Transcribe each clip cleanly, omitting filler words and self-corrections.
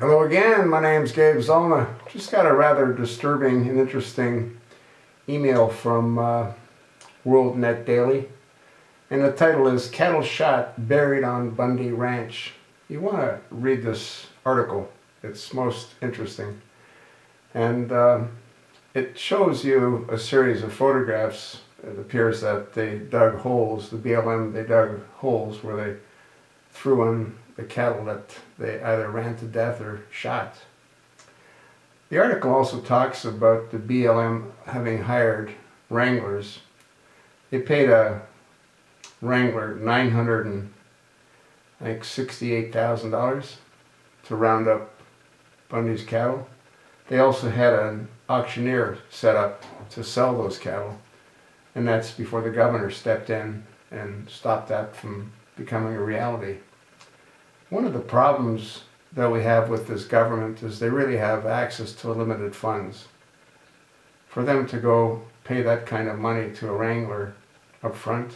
Hello again, my name's Gabe Zolna. Just got a rather disturbing and interesting email from World Net Daily, and the title is Cattle Shot Buried on Bundy Ranch. You want to read this article, it's most interesting. And it shows you a series of photographs. It appears that they dug holes, the BLM, they dug holes where they threw in the cattle that they either ran to death or shot. The article also talks about the BLM having hired wranglers. They paid a wrangler $968,000 to round up Bundy's cattle. They also had an auctioneer set up to sell those cattle, and that's before the governor stepped in and stopped that from becoming a reality. One of the problems that we have with this government is they really have access to limited funds. For them to go pay that kind of money to a wrangler up front,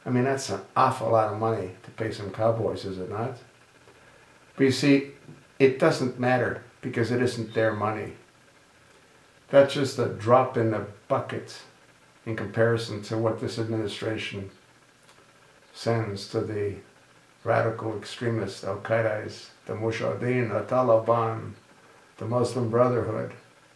I mean, that's an awful lot of money to pay some cowboys, is it not? But you see, it doesn't matter because it isn't their money. That's just a drop in the bucket in comparison to what this administration sends to the radical extremists, Al-Qaeda's, the Mujahideen, the Taliban, the Muslim Brotherhood,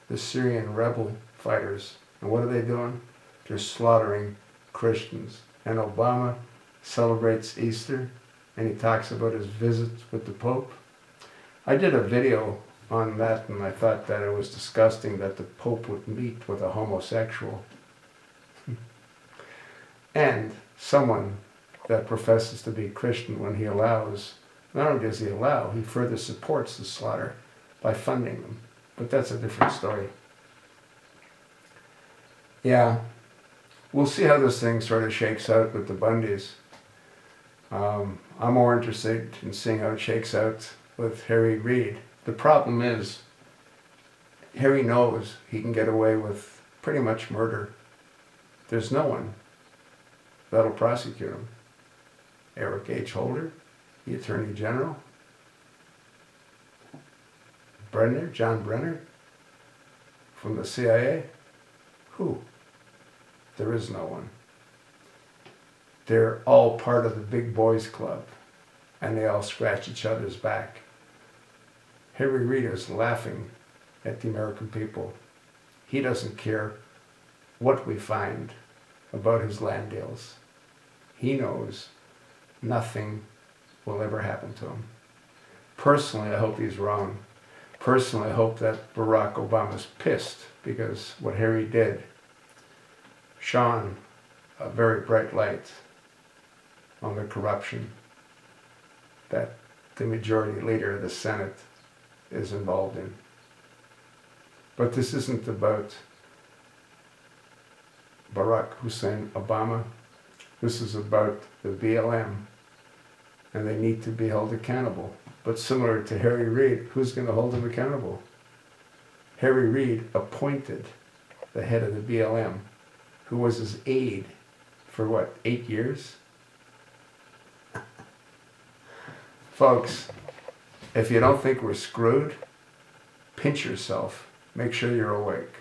the Syrian rebel fighters. And what are they doing? They're slaughtering Christians. And Obama celebrates Easter, and he talks about his visits with the Pope. I did a video on that, and I thought that it was disgusting that the Pope would meet with a homosexual. And someone that professes to be Christian, when he allows, not only does he allow, he further supports the slaughter by funding them. But that's a different story. Yeah, we'll see how this thing sort of shakes out with the Bundys. I'm more interested in seeing how it shakes out with Harry Reid. The problem is, Harry knows he can get away with pretty much murder. There's no one that'll prosecute him. Eric H. Holder, the Attorney General. John Brenner, from the CIA. Who? There is no one. They're all part of the big boys club, and they all scratch each other's back. Harry Reid is laughing at the American people. He doesn't care what we find about his land deals. He knows nothing will ever happen to him. Personally, I hope he's wrong. Personally, I hope that Barack Obama's pissed because what Harry did shone a very bright light on the corruption that the majority leader of the Senate is involved in. But this isn't about Barack Hussein Obama. This is about the BLM, and they need to be held accountable. But similar to Harry Reid, who's going to hold them accountable? Harry Reid appointed the head of the BLM, who was his aide for what, 8 years? Folks, if you don't think we're screwed, pinch yourself. Make sure you're awake.